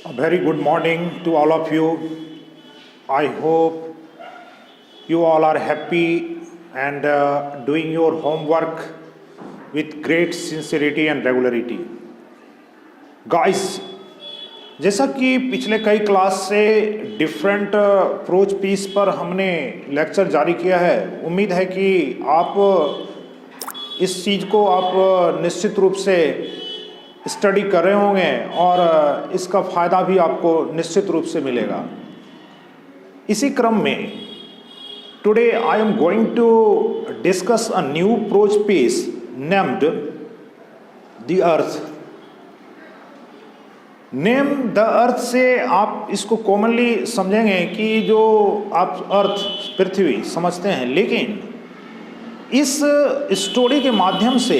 A very good morning to all of you. I hope you all are happy and doing your homework with great sincerity and regularity. Guys, जैसा कि पिछले कई class से different approach piece पर हमने lecture जारी किया है, उम्मीद है कि आप इस चीज़ को आप निश्चित रूप से स्टडी कर रहे होंगे और इसका फ़ायदा भी आपको निश्चित रूप से मिलेगा। इसी क्रम में today I am going to discuss a new approach piece named the earth. Name the earth से आप इसको कॉमनली समझेंगे कि जो आप अर्थ पृथ्वी समझते हैं, लेकिन इस स्टोरी के माध्यम से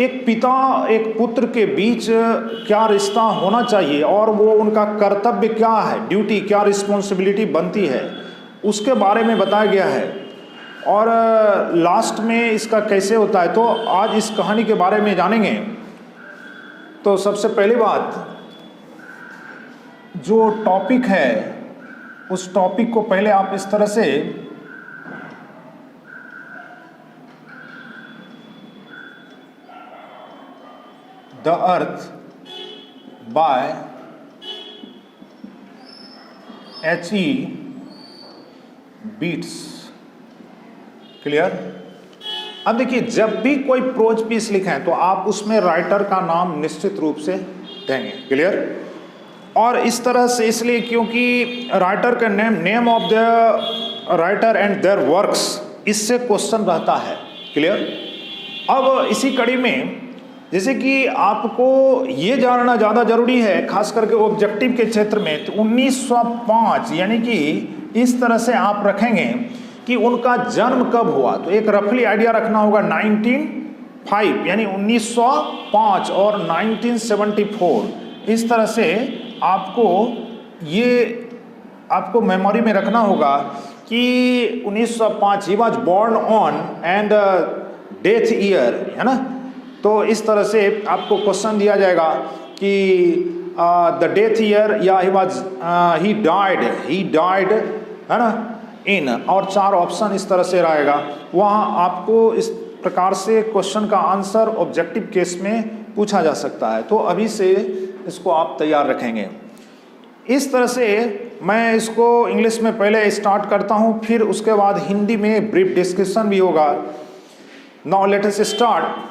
एक पिता एक पुत्र के बीच क्या रिश्ता होना चाहिए और वो उनका कर्तव्य क्या है, ड्यूटी क्या, रिस्पॉन्सिबिलिटी बनती है, उसके बारे में बताया गया है। और लास्ट में इसका कैसे होता है, तो आज इस कहानी के बारे में जानेंगे। तो सबसे पहली बात, जो टॉपिक है उस टॉपिक को पहले आप इस तरह से the earth by H.E. Bates. Clear? अब देखिए, जब भी कोई प्रोज पीस लिखें तो आप उसमें राइटर का नाम निश्चित रूप से देंगे। क्लियर? और इस तरह से इसलिए क्योंकि राइटर का name of the writer and there works, इससे क्वेश्चन रहता है। क्लियर? अब इसी कड़ी में जैसे कि आपको ये जानना ज़्यादा ज़रूरी है, खास करके ऑब्जेक्टिव के क्षेत्र में, तो 1905 यानी कि इस तरह से आप रखेंगे कि उनका जन्म कब हुआ। तो एक रफली आइडिया रखना होगा 1905 यानी 1905 और 1974, इस तरह से आपको ये आपको मेमोरी में रखना होगा कि 1905 he was born on and death year, है ना। तो इस तरह से आपको क्वेश्चन दिया जाएगा कि द डेथ ईयर या ही डाइड, है ना, इन, और 4 ऑप्शन इस तरह से रहेगा। वहाँ आपको इस प्रकार से क्वेश्चन का आंसर ऑब्जेक्टिव केस में पूछा जा सकता है। तो अभी से इसको आप तैयार रखेंगे। इस तरह से मैं इसको इंग्लिश में पहले स्टार्ट करता हूँ, फिर उसके बाद हिंदी में ब्रीफ डिस्कशन भी होगा। Now let us start.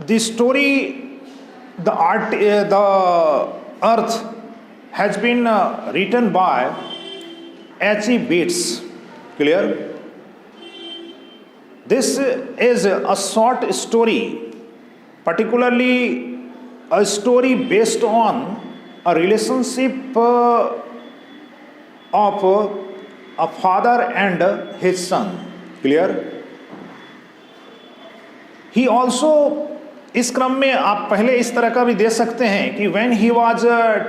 The story, the earth has been written by H.E. Beats. Clear? This is a short story, particularly a story based on a relationship of a father and his son. Clear? He also, इस क्रम में आप पहले इस तरह का भी दे सकते हैं कि when he was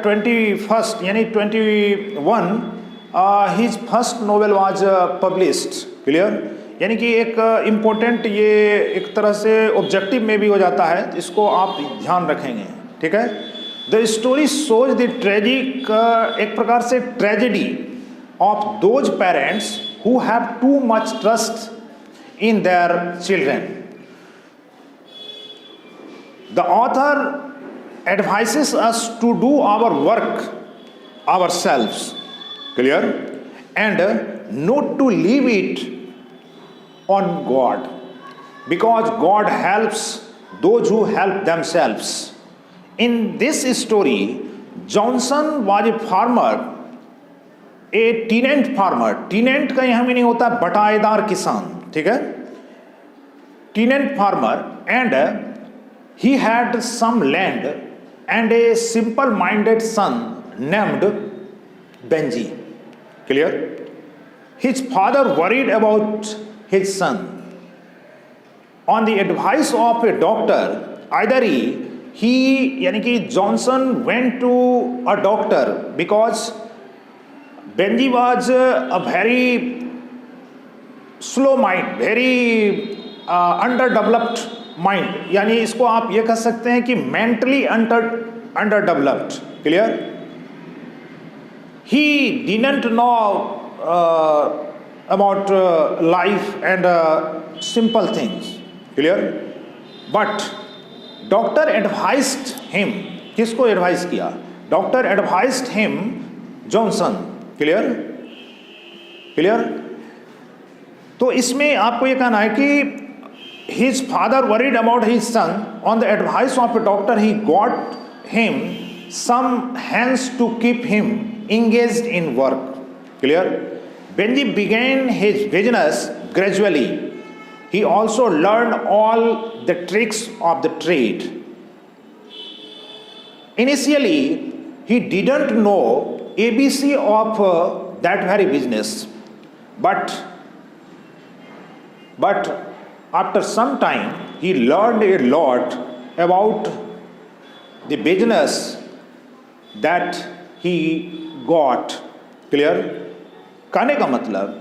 21 यानी 21 his first novel was published. Clear? यानी कि एक इम्पोर्टेंट, ये एक तरह से ऑब्जेक्टिव में भी हो जाता है, इसको आप ध्यान रखेंगे। ठीक है? The story shows the tragic, एक प्रकार से tragedy of those parents who have too much trust in their children. The author advises us to do our work ourselves, clear, and not to leave it on God, because God helps those who help themselves. In this story, Johnson was a farmer, a tenant farmer. Tenant का यहाँ meaning होता है बटाईदार किसान, ठीक है, tenant farmer, and he had some land and a simple-minded son named Benji. Clear? His father worried about his son. On the advice of a doctor, either he यानी कि Johnson went to a doctor because Benji was a very slow mind, very underdeveloped mind, यानी इसको आप ये कह सकते हैं कि mentally under developed. Clear? He didn't know about life and simple things. Clear? But doctor advised him. किसको advice किया? Doctor advised him Johnson. Clear? Clear? तो इसमें आपको ये कहना है कि his father worried about his son. On the advice of a doctor, he got him some hands to keep him engaged in work. Clear? Benji began his business gradually. He also learned all the tricks of the trade. Initially, he didn't know ABC of that very business, but after some time he learned a lot about the business that he got. Clear? कहने का मतलब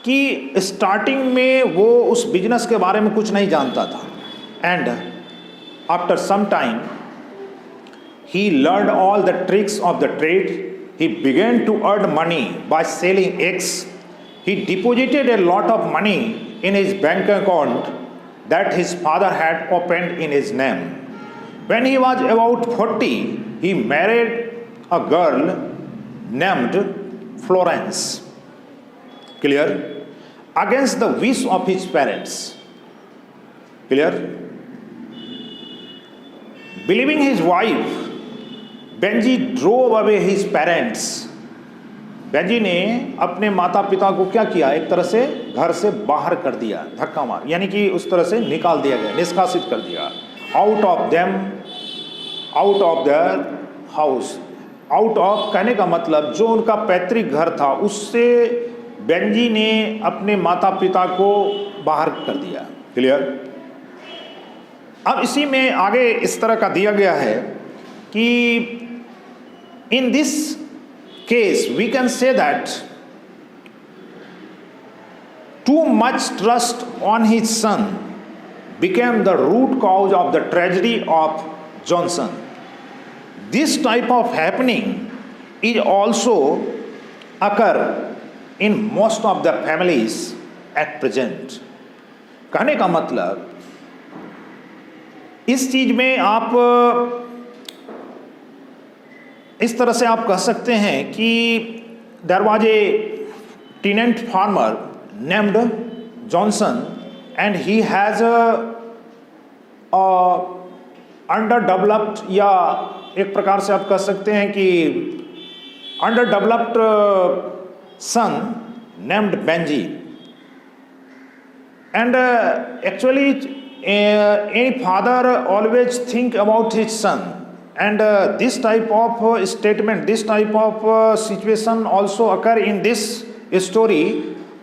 कि starting में वो उस business के बारे में कुछ नहीं जानता था, and after some time he learned all the tricks of the trade. He began to earn money by selling eggs. He deposited a lot of money in his bank account that his father had opened in his name. When he was about 40, he married a girl named Florence. Clear? Against the wish of his parents. Clear? Believing his wife, Benji drove away his parents. Benji ने अपने माता पिता को क्या किया? एक तरह से घर से बाहर कर दिया, धक्का मार, यानी कि उस तरह से निकाल दिया गया, निष्कासित कर दिया. Out of them, out of their house. Out of कहने का मतलब जो उनका पैतृक घर था उससे बेंजी ने अपने माता पिता को बाहर कर दिया. क्लियर? अब इसी में आगे इस तरह का दिया गया है कि in this case we can say that too much trust on his son became the root cause of the tragedy of Johnson. This type of happening is also occur in most of the families at present. कहने का मतलब इस चीज में आप इस तरह से आप कह सकते हैं कि there was a tenant farmer named Johnson and he has underdeveloped, या एक प्रकार से आप कह सकते हैं कि underdeveloped son named Benji. And actually any father always think about his son. And this type of statement, this type of situation also occur in this story.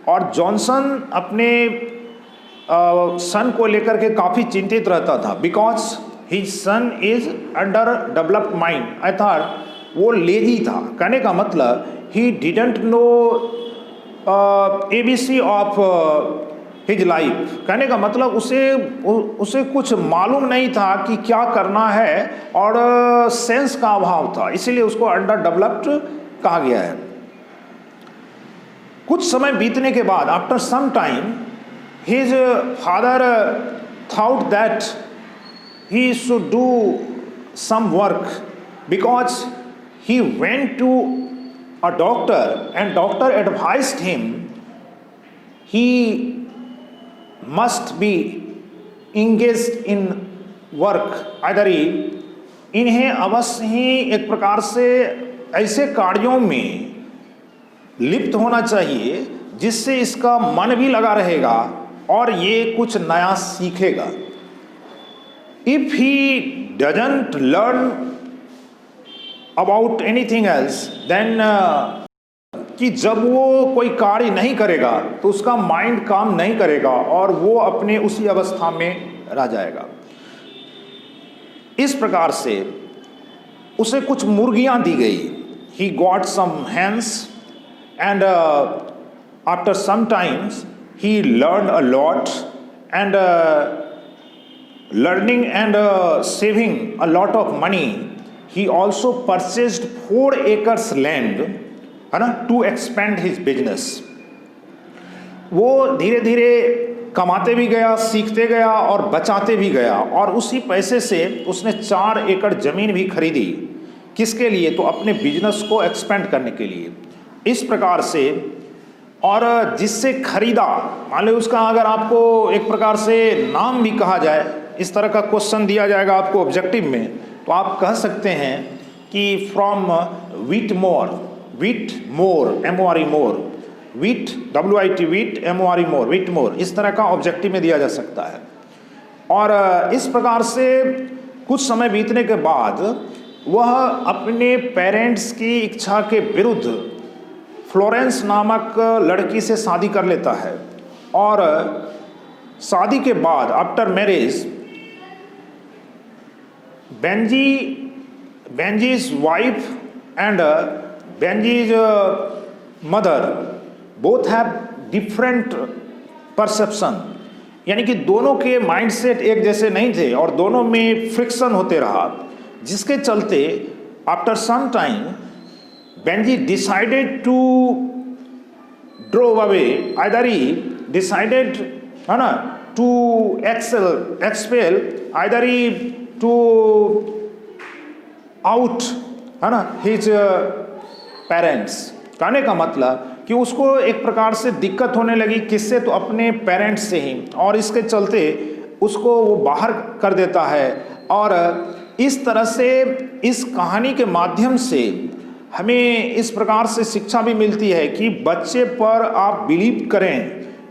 और जॉनसन अपने सन को लेकर के काफ़ी चिंतित रहता था, because his son is under developed mind. अर्थात वो लेजी था. कहने का मतलब he didn't know ABC of his life. कहने का मतलब उसे कुछ मालूम नहीं था कि क्या करना है, और सेंस का अभाव था, इसीलिए उसको अंडर डेवलप्ड कहा गया है. कुछ समय बीतने के बाद, after some time, his father thought that he should do some work, because he went to a doctor and doctor advised him he must be engaged in work. Either इन्हें अवश्य ही एक प्रकार से ऐसे कार्यों में लिप्त होना चाहिए जिससे इसका मन भी लगा रहेगा और ये कुछ नया सीखेगा. If he doesn't learn about anything else, then कि जब वो कोई कार्य नहीं करेगा तो उसका माइंड काम नहीं करेगा और वो अपने उसी अवस्था में रह जाएगा. इस प्रकार से उसे कुछ मुर्गियां दी गई. He got some hens and after some times he learn a lot and learning and saving a lot of money, he also purchased 4 acres land, है ना, to expand his business. वो धीरे धीरे कमाते भी गया, सीखते गया और बचाते भी गया, और उसी पैसे से उसने 4 एकड़ ज़मीन भी खरीदी। किसके लिए? तो अपने बिजनेस को एक्सपेंड करने के लिए। इस प्रकार से, और जिससे खरीदा, मान लो उसका अगर आपको एक प्रकार से नाम भी कहा जाए, इस तरह का क्वेश्चन दिया जाएगा आपको ऑब्जेक्टिव में, तो आप कह सकते हैं कि from Whitmore, Whitmore, MORE more, whit WIT whit MORE more, Whitmore, इस तरह का ऑब्जेक्टिव में दिया जा सकता है। और इस प्रकार से कुछ समय बीतने के बाद वह अपने पेरेंट्स की इच्छा के विरुद्ध फ्लोरेंस नामक लड़की से शादी कर लेता है, और शादी के बाद after marriage Benji's wife and Benji's mother both have different perception, यानी कि दोनों के माइंडसेट एक जैसे नहीं थे और दोनों में फ्रिक्शन होते रहा, जिसके चलते after some time Benji decided to drove away, either he decided to expel, either he to out his parents। कहने का मतलब कि उसको एक प्रकार से दिक्कत होने लगी, किससे? तो अपने पेरेंट्स से ही, और इसके चलते उसको वो बाहर कर देता है। और इस तरह से इस कहानी के माध्यम से हमें इस प्रकार से शिक्षा भी मिलती है कि बच्चे पर आप बिलीव करें,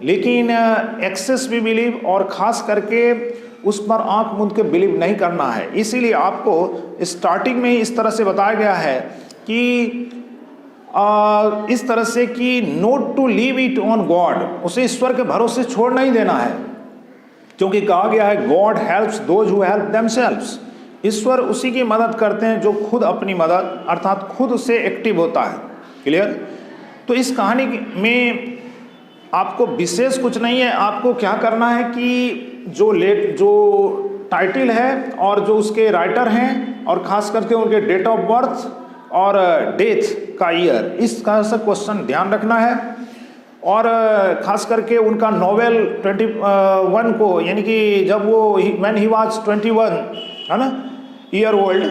लेकिन एक्सेस भी बिलीव, और ख़ास करके उस पर आंख मूंद के बिलीव नहीं करना है। इसीलिए आपको स्टार्टिंग में ही इस तरह से बताया गया है कि इस तरह से कि not to leave it on God, उसे ईश्वर के भरोसे छोड़ नहीं देना है, क्योंकि कहा गया है God helps those who help themselves. ईश्वर उसी की मदद करते हैं जो खुद अपनी मदद अर्थात खुद से एक्टिव होता है। क्लियर? तो इस कहानी में आपको विशेष कुछ नहीं है, आपको क्या करना है कि जो टाइटल है और जो उसके राइटर हैं, और ख़ास करके उनके डेट ऑफ बर्थ और डेथ का ईयर, इस तरह से क्वेश्चन ध्यान रखना है। और ख़ास करके उनका नॉवेल 21 को, यानी कि जब वो व्हेन ही वाज 21, है ना, ईयर ओल्ड,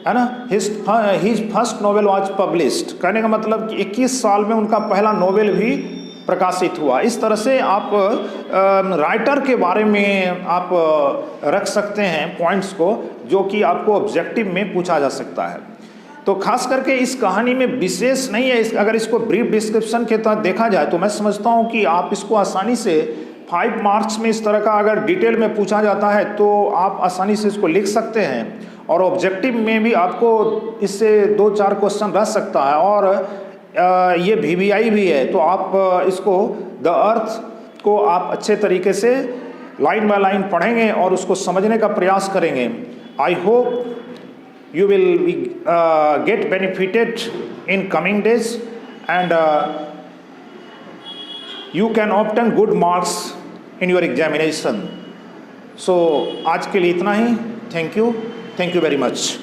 है ना, his first novel was published. कहने का मतलब कि 21 साल में उनका पहला नॉवेल भी प्रकाशित हुआ। इस तरह से आप राइटर के बारे में आप रख सकते हैं पॉइंट्स को, जो कि आपको ऑब्जेक्टिव में पूछा जा सकता है। तो खास करके इस कहानी में विशेष नहीं है, अगर इसको ब्रीफ डिस्क्रिप्शन के तहत देखा जाए तो मैं समझता हूँ कि आप इसको आसानी से 5 मार्क्स में इस तरह का अगर डिटेल में पूछा जाता है तो आप आसानी से इसको लिख सकते हैं, और ऑब्जेक्टिव में भी आपको इससे 2-4 क्वेश्चन रह सकता है। और ये VVI भी है, तो आप इसको द अर्थ को आप अच्छे तरीके से लाइन बाय लाइन पढ़ेंगे और उसको समझने का प्रयास करेंगे। I hope you will get benefited in coming days, and you can obtain good marks in your examination. So आज के लिए इतना ही। Thank you very much.